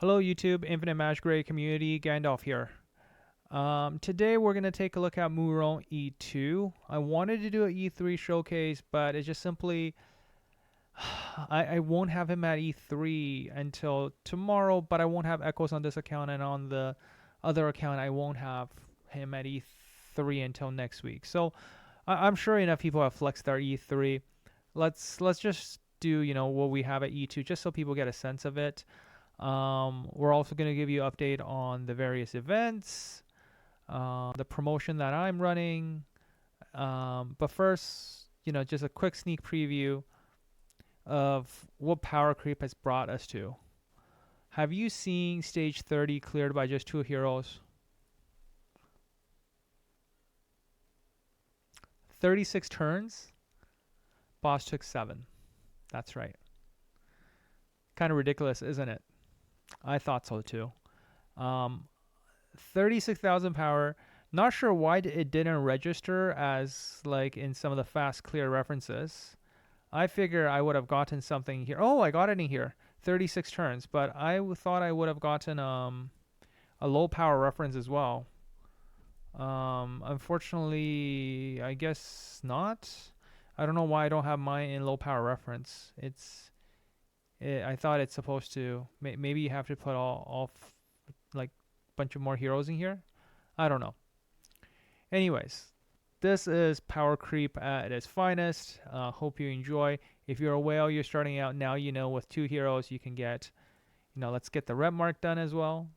Hello YouTube, Infinite Magicraid community, Gandalf here. Today we're going to take a look at Murong E2. I wanted to do an E3 showcase, but it's just simply, I won't have him at E3 until tomorrow, but I won't have echoes on this account, and on the other account I won't have him at E3 until next week. So I'm sure enough people have flexed their E3. Let's just do, what we have at E2 just so people get a sense of it. We're also going to give you an update on the various events, the promotion that I'm running. But first, just a quick sneak preview of what power creep has brought us to. Have you seen stage 30 cleared by just 2 heroes? 36 turns, boss took 7. That's right. Kind of ridiculous, isn't it? I thought so too. 36,000 power. Not sure why it didn't register as like in some of the fast clear references. I figure I would have gotten something here. Oh, I got it in here. 36 turns, but I thought I would have gotten a low power reference as well. Unfortunately, I guess not. I don't know why I don't have mine in low power reference. I thought it's supposed to. Maybe you have to put all like bunch of more heroes in here. I don't know. Anyways, this is power creep at its finest. Hope you enjoy. If you're a whale, you're starting out now. With 2 heroes, you can get. Let's get the rep mark done as well.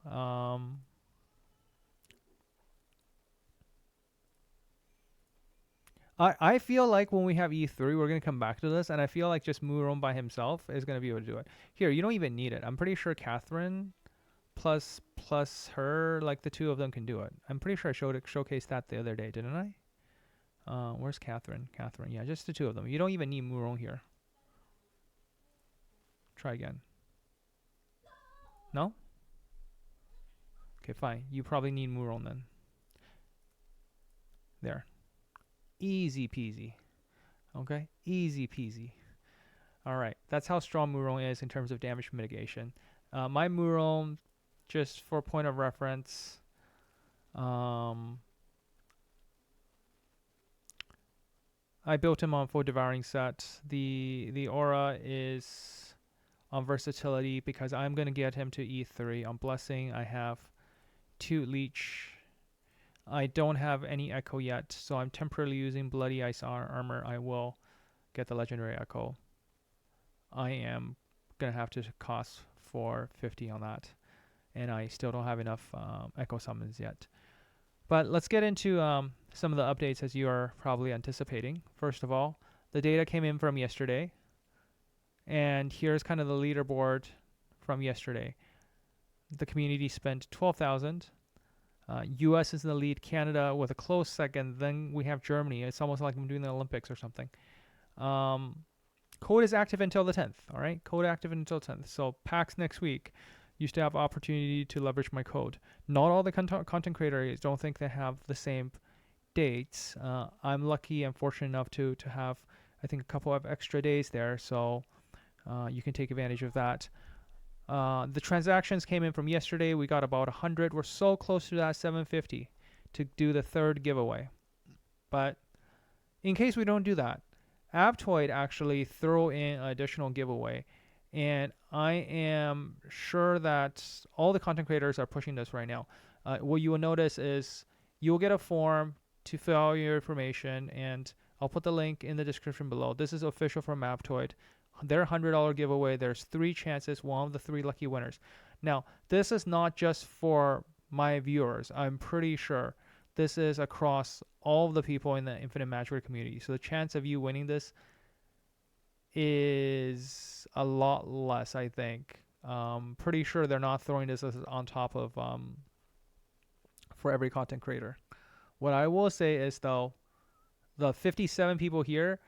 I feel like when we have E3, we're going to come back to this, and I feel like just Murong by himself is going to be able to do it. Here, you don't even need it. I'm pretty sure Catherine plus her, like the 2 of them can do it. I'm pretty sure I showcased that the other day, didn't I? Where's Catherine? Catherine, yeah, just the 2 of them. You don't even need Murong here. Try again. No? Okay, fine. You probably need Murong then. There. Easy peasy. Okay? Easy peasy. Alright, that's how strong Murong is in terms of damage mitigation. My Murong, just for point of reference, I built him on full devouring set. The aura is on versatility because I'm going to get him to E3. On blessing, I have 2 leech. I don't have any echo yet, so I'm temporarily using bloody ice armor. I will get the legendary echo. I am going to have to cost 450 on that, and I still don't have enough echo summons yet. But let's get into some of the updates as you are probably anticipating. First of all, the data came in from yesterday, and here's kind of the leaderboard from yesterday. The community spent 12,000. US is in the lead, Canada with a close second, then we have Germany. It's almost like I'm doing the Olympics or something. Code is active until the 10th, all right? Code active until 10th. So PAX next week, you still have opportunity to leverage my code. Not all the content creators don't think they have the same dates. I'm lucky and fortunate enough to have, I think, a couple of extra days there, so you can take advantage of that. The transactions came in from yesterday. We got about 100. We're so close to that 750 to do the 3rd giveaway. But in case we don't do that, Aptoide actually throw in an additional giveaway. And I am sure that all the content creators are pushing this right now. What you will notice is you'll get a form to fill out your information, and I'll put the link in the description below. This is official from Aptoide. Their $100 giveaway, there's 3 chances, one of the 3 lucky winners. Now, this is not just for my viewers. I'm pretty sure this is across all of the people in the Infinite Magicraid community. So the chance of you winning this is a lot less, I think. Pretty sure they're not throwing this as on top of for every content creator. What I will say is, though, the 57 people here,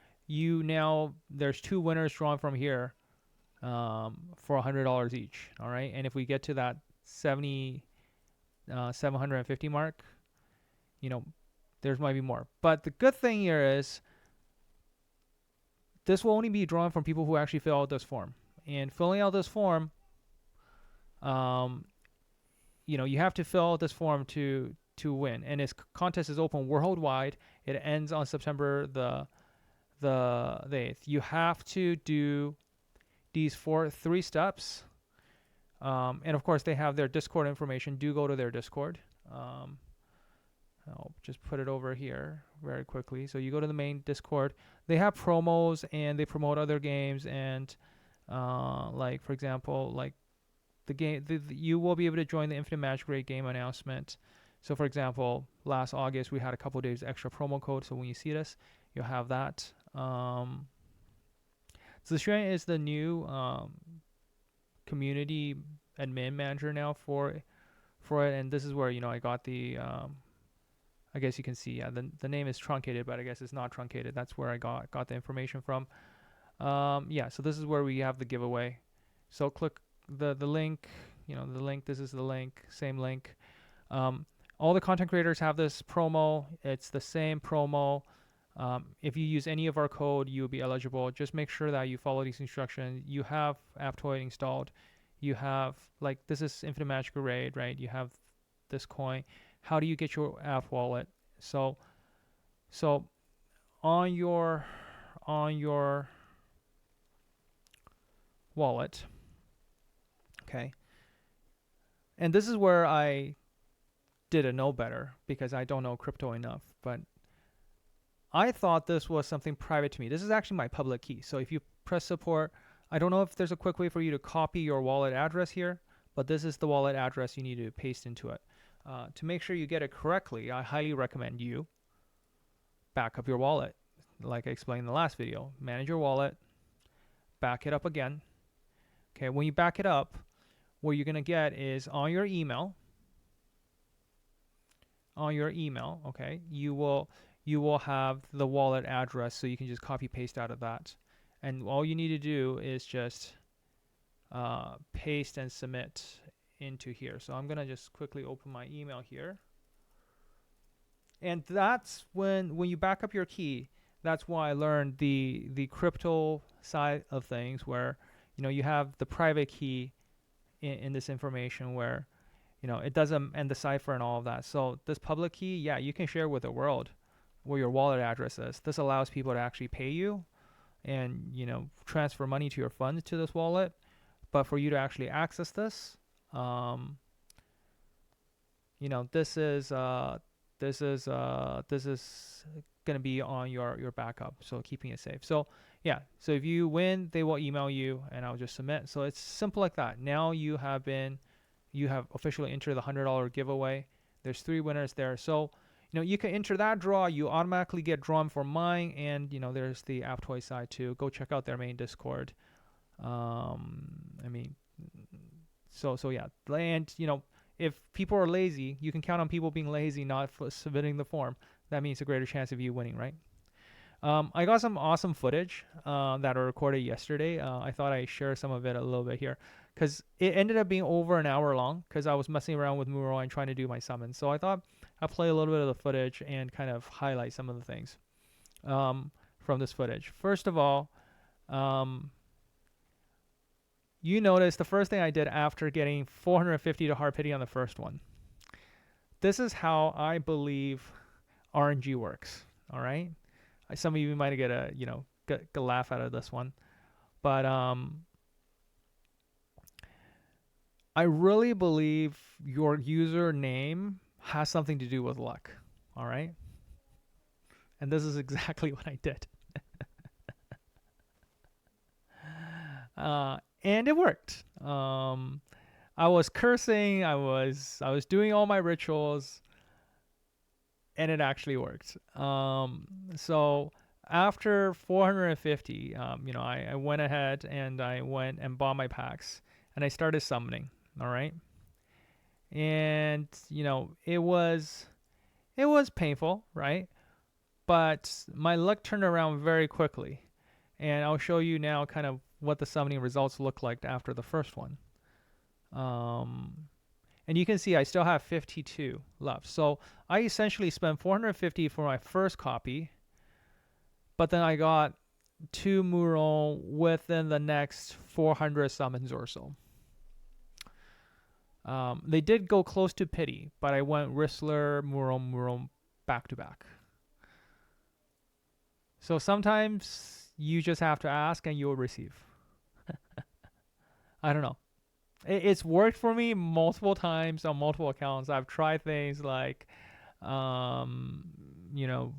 there's 2 winners drawn from here for $100 each. All right, and if we get to that 750 mark, there's might be more. But the good thing here is this will only be drawn from people who actually fill out this form. And filling out this form Um, you have to fill out this form to win, and this contest is open worldwide. It ends on September the 8th. You have to do these three steps. And of course, they have their Discord information. Do go to their Discord. I'll just put it over here very quickly. So you go to the main Discord. They have promos and they promote other games. And like for example, like the game, you will be able to join the Infinite Magicraid game announcement. So for example, last August we had a couple days extra promo code. So when you see this, you'll have that. So Xuan is the new community admin manager now for it, and this is where I got the I guess you can see, yeah, the name is truncated, but I guess it's not truncated. That's where I got the information from. Yeah, so this is where we have the giveaway. So click the link, the link. This is the link, same link. All the content creators have this promo. It's the same promo. If you use any of our code, you'll be eligible. Just make sure that you follow these instructions. You have Aptoide installed. You have, like, this is Infinite Magicraid, right? You have this coin. How do you get your app wallet? So on your wallet, okay. And this is where I didn't know better because I don't know crypto enough, but I thought this was something private to me. This is actually my public key. So if you press support, I don't know if there's a quick way for you to copy your wallet address here, but this is the wallet address you need to paste into it. To make sure you get it correctly, I highly recommend you back up your wallet. Like I explained in the last video, manage your wallet, back it up again. Okay, when you back it up, what you're gonna get is on your email, okay, you will have the wallet address, so you can just copy paste out of that. And all you need to do is just paste and submit into here. So I'm gonna just quickly open my email here. And that's when you back up your key, that's why I learned the crypto side of things, where you have the private key in this information, where it doesn't, and the cipher and all of that. So this public key, yeah, you can share with the world where your wallet address is. This allows people to actually pay you and transfer money to your funds to this wallet. But for you to actually access this, this is gonna be on your backup, so keeping it safe. So yeah, so if you win, they will email you, and I'll just submit. So it's simple like that. Now you have officially entered the $100 giveaway. There's 3 winners there. So you can enter that draw. You automatically get drawn for mine, and there's the Aptoide side too. Go check out their main Discord. So yeah, and if people are lazy, you can count on people being lazy, not submitting the form. That means a greater chance of you winning, right? I got some awesome footage that I recorded yesterday. I thought I'd share some of it a little bit here, because it ended up being over an hour long, because I was messing around with Murong and trying to do my summons. So I thought I'd play a little bit of the footage and kind of highlight some of the things from this footage. First of all, you notice the first thing I did after getting 450 to hard pity on the first one. This is how I believe RNG works. All right. Some of you might get a laugh out of this one, but I really believe your username has something to do with luck. All right. And this is exactly what I did. And it worked. I was cursing. I was doing all my rituals, and it actually worked. So after 450, I went ahead and I went and bought my packs, and I started summoning. All right. And it was painful, right? But my luck turned around very quickly, and I'll show you now kind of what the summoning results look like after the first one. And you can see I still have 52 left. So I essentially spent 450 for my first copy, but then I got 2 Murong within the next 400 summons or so. They did go close to pity, but I went Whistler, Murong back to back. So sometimes you just have to ask and you'll receive. I don't know. It's worked for me multiple times on multiple accounts. I've tried things like, um, you know,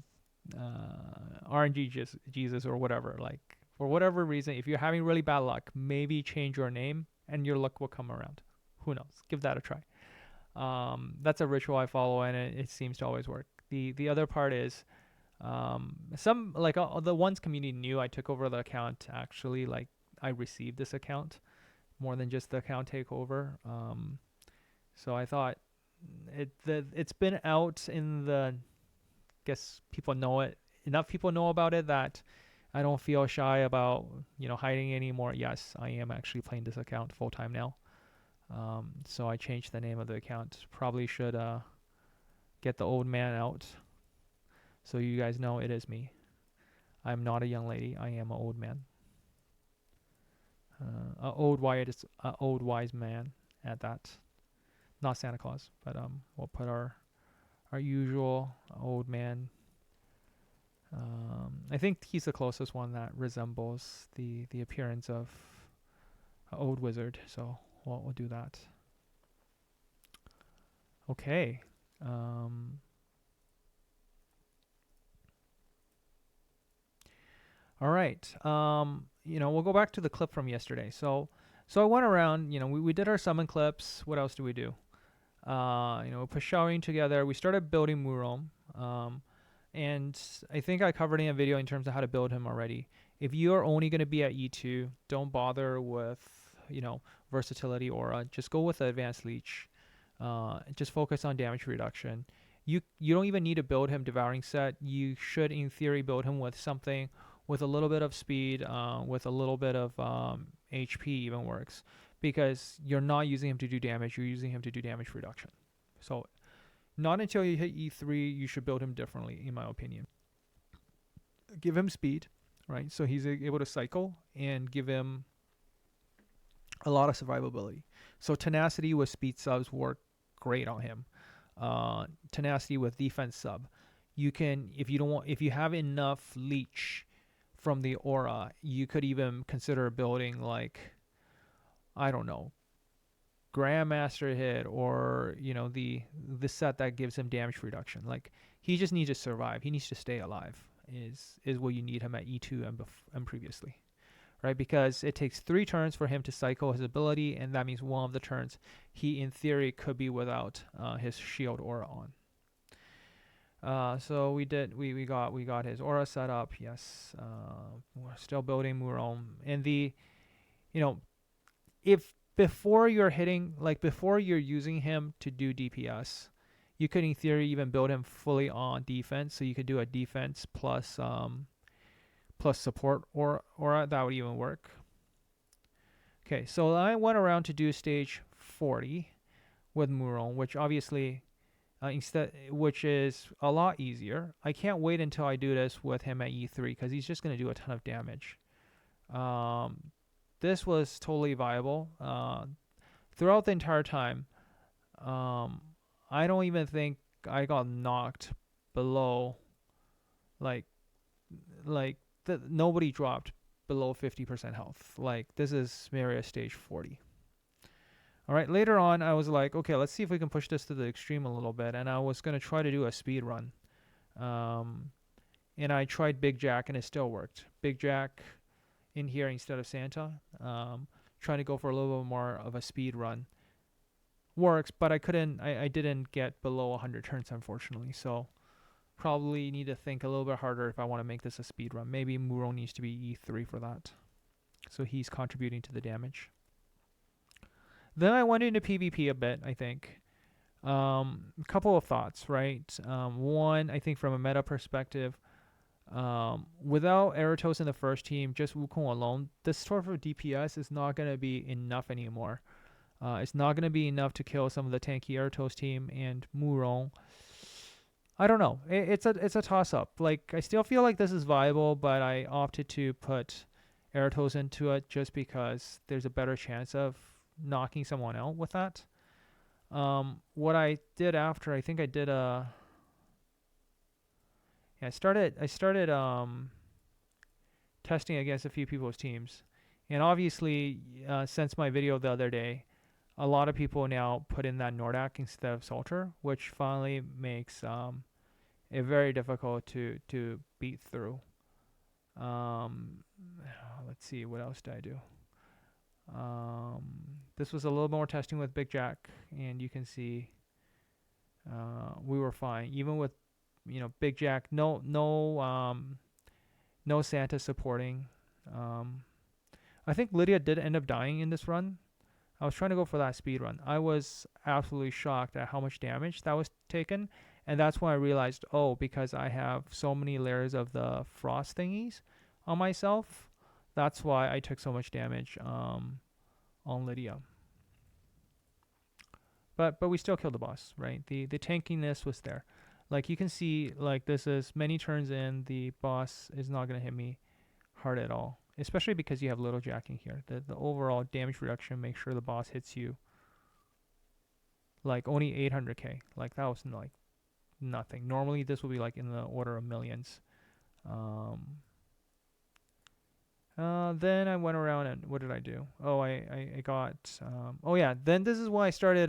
RNG Jesus or whatever. Like for whatever reason, if you're having really bad luck, maybe change your name and your luck will come around. Who knows? Give that a try. That's a ritual I follow, and it seems to always work. The other part is some like the ones community knew I took over the account. Actually, like I received this account more than just the account takeover. So I thought it's been out in the, guess people know it, enough people know about it that I don't feel shy about hiding anymore. Yes, I am actually playing this account full time now. So I changed the name of the account. Probably should get the old man out so you guys know it is me. I'm not a young lady. I am an old man. Old wise man at that. Not Santa Claus, but we'll put our usual old man. I think he's the closest one that resembles the appearance of an old wizard. So we'll do that. Okay. All right. We'll go back to the clip from yesterday. So I went around. We did our summon clips. What else do we do? We put showering together. We started building Murong. And I think I covered in a video in terms of how to build him already. If you are only going to be at E2, don't bother with versatility aura. Just go with the advanced leech. Just focus on damage reduction. You don't even need to build him devouring set. You should in theory build him with something with a little bit of speed, with a little bit of HP even works, because you're not using him to do damage, you're using him to do damage reduction. So not until you hit E3 you should build him differently, in my opinion. Give him speed, right? So he's able to cycle, and give him a lot of survivability. So tenacity with speed subs work great on him. Tenacity with defense sub. You can, if you have enough leech from the aura, you could even consider building like, I don't know, Grandmaster hit, or the set that gives him damage reduction. Like he just needs to survive. He needs to stay alive. Is what you need him at E2 and previously, right? Because it takes 3 turns for him to cycle his ability, and that means one of the turns he in theory could be without his shield aura on. So we got his aura set up. Yes, we're still building Murong, and if before you're using him to do DPS, you could in theory even build him fully on defense. So you could do a defense plus support aura. That would even work. Okay, so I went around to do stage 40 with Murong, which obviously. Which is a lot easier. I can't wait until I do this with him at E3, because he's just going to do a ton of damage. This was totally viable throughout the entire time. I don't even think I got knocked below, nobody dropped below 50% health. Like this is Maria stage 40. All right, later on, I was like, okay, let's see if we can push this to the extreme a little bit. And I was going to try to do a speed run. And I tried Big Jack, and it still worked. Big Jack in here instead of Santa. Trying to go for a little bit more of a speed run. Works, but I didn't get below 100 turns, unfortunately. So probably need to think a little bit harder if I want to make this a speed run. Maybe Murong needs to be E3 for that. So he's contributing to the damage. Then I went into PvP a bit, I think. A couple of thoughts, right? One, I think from a meta perspective, without Eratos in the first team, just Wukong alone, this sort of DPS is not going to be enough anymore. It's not going to be enough to kill some of the tanky Eratos team, and Murong. I don't know. It's a toss-up. Like, I still feel like this is viable, but I opted to put Eratos into it just because there's a better chance of knocking someone out with that. What I did after, I think I did yeah, I started testing against a few people's teams, and obviously, since my video the other day, a lot of people now put in that Nordak instead of Salter, which finally makes it very difficult to beat through. Um, let's see, what else did I do? This was a little more testing with Big Jack, and you can see we were fine, even with Big Jack. No Santa supporting. Um, I think Lydia did end up dying in this run. I was trying to go for that speed run. I was absolutely shocked at how much damage that was taken, and that's when I realized, oh, because I have so many layers of the frost thingies on myself, that's why I took so much damage on Lydia. But we still killed the boss, right? The tankiness was there. Like you can see, like this is many turns in, the boss is not gonna hit me hard at all. Especially because you have little jacking here. The overall damage reduction makes sure the boss hits you like only 800k. Like that was like nothing. Normally this would be like in the order of millions. Then I went around and what did I do? Oh, I got oh yeah. Then this is why I started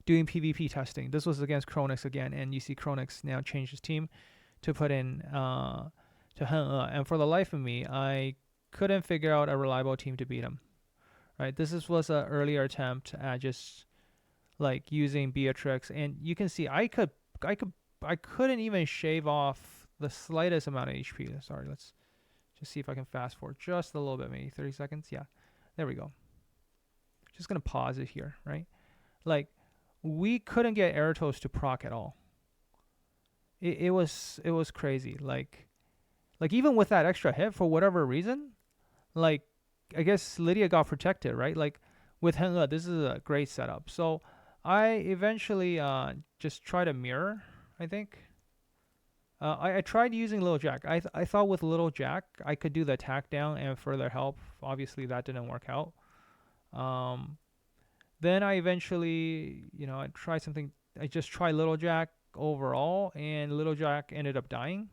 doing PvP testing. This was against Chronix again, and you see Chronix now changed his team to put in to Heng. And for the life of me, I couldn't figure out a reliable team to beat him. Right, was an earlier attempt at just like using Beatrix, and you can see I couldn't even shave off the slightest amount of HP. Sorry, let's just see if I can fast forward just a little bit, maybe 30 seconds. Yeah, there we go. Just gonna pause it here, right? Like we couldn't get Eratos to proc at all. It was crazy. Like even with that extra hit, for whatever reason, like I guess Lydia got protected, right? Like with Henle, this is a great setup. So I eventually just tried a mirror, I think. I tried using Little Jack. I thought with Little Jack I could do the attack down and further help. Obviously that didn't work out. Then I eventually, I tried something. I just tried Little Jack overall, and Little Jack ended up dying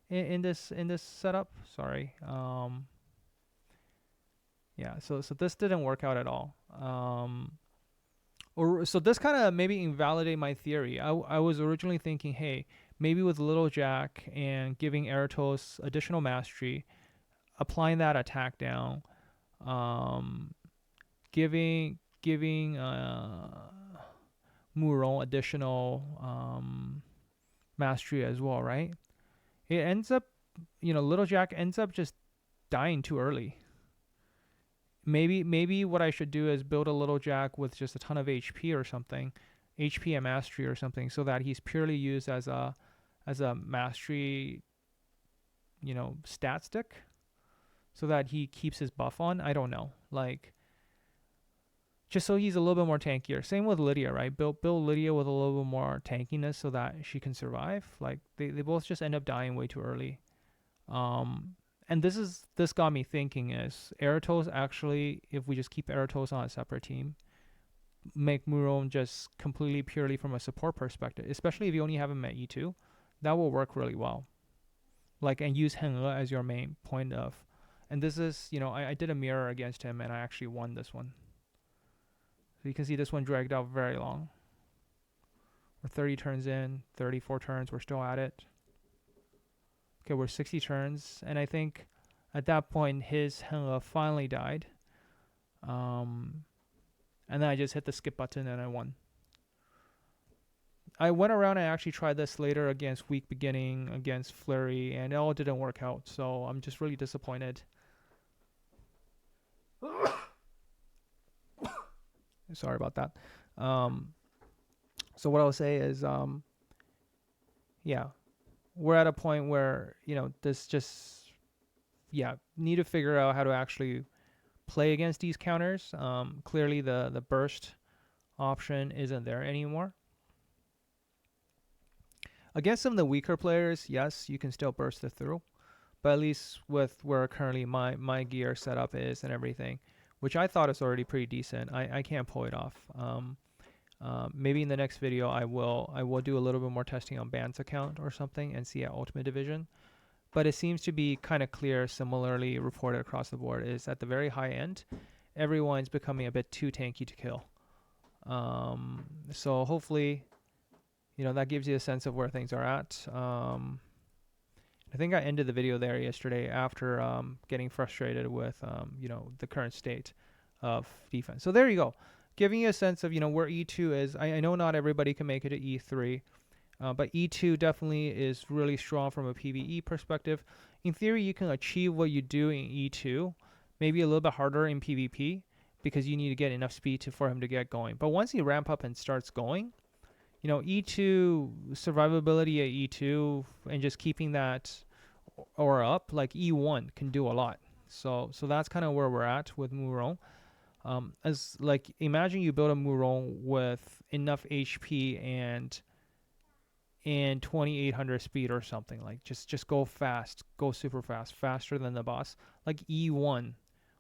in this setup. Sorry. Yeah. So this didn't work out at all. So this kind of maybe invalidate my theory. I was originally thinking, hey, maybe with Little Jack and giving Eratos additional mastery, applying that attack down, giving Murong additional mastery as well, right? It ends up, Little Jack ends up just dying too early. Maybe what I should do is build a Little Jack with just a ton of HP or something, HP and mastery or something, so that he's purely used as a mastery, stat stick, so that he keeps his buff on. I don't know, like just so he's a little bit more tankier. Same with Lydia, right? Build Lydia with a little bit more tankiness so that she can survive. Like they both just end up dying way too early. And this got me thinking, is Eratos actually, if we just keep Eratos on a separate team, make Murong just completely purely from a support perspective, especially if you only have him at E2, that will work really well. Like, and use Heng as your main point of, and this is, I did a mirror against him and I actually won this one. So you can see this one dragged out very long. We're 30 turns in, 34 turns, we're still at it. Okay, we're 60 turns, and I think at that point his Heng finally died. And then I just hit the skip button and I won. I went around and actually tried this later against Weak Beginning, against Flurry, and it all didn't work out, so I'm just really disappointed. Sorry about that. So what I'll say is, yeah, we're at a point where, this just, need to figure out how to actually play against these counters. Clearly the burst option isn't there anymore. Against some of the weaker players, yes, you can still burst it through, but at least with where currently my gear setup is and everything, which I thought is already pretty decent. I can't pull it off. Maybe in the next video I will do a little bit more testing on Band's account or something and see at Ultimate Division. But it seems to be kind of clear, similarly reported across the board, is at the very high end, everyone's becoming a bit too tanky to kill. So hopefully, that gives you a sense of where things are at. I think I ended the video there yesterday after getting frustrated with the current state of defense. So there you go, giving you a sense of where E2 is. I know not everybody can make it to E3, but E2 definitely is really strong from a PvE perspective. In theory, you can achieve what you do in E2, maybe a little bit harder in PvP because you need to get enough speed for him to get going. But once you ramp up and starts going, E2 survivability at E2 and just keeping that or up, like E1 can do a lot. So that's kind of where we're at with Murong. As like, imagine you build a Murong with enough HP and 2800 speed or something. Like just go fast, go super fast, faster than the boss. Like E1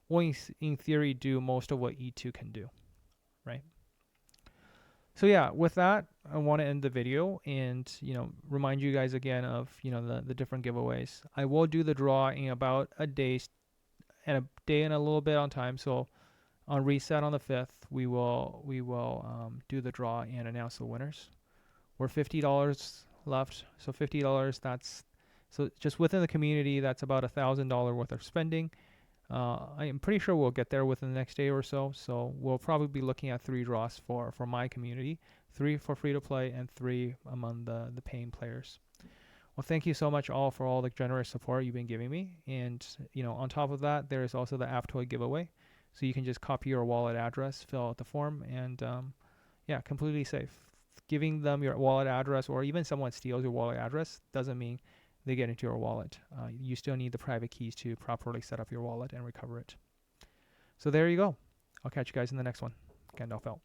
will in theory do most of what E2 can do, right? So yeah, with that, I want to end the video and remind you guys again of the different giveaways. I will do the draw in about a day and a little bit on time. So on reset on the 5th, we will do the draw and announce the winners. We're $50 left, so $50. So just within the community, that's about $1,000 worth of spending. I am pretty sure we'll get there within the next day or so. So we'll probably be looking at 3 draws for my community, 3 for free to play and 3 among the paying players. Well, thank you so much all for all the generous support you've been giving me. And on top of that, there is also the Aptoide giveaway. So you can just copy your wallet address, fill out the form, and yeah, completely safe. Giving them your wallet address, or even someone steals your wallet address, doesn't mean they get into your wallet. You still need the private keys to properly set up your wallet and recover it. So there you go. I'll catch you guys in the next one. Gandalf out.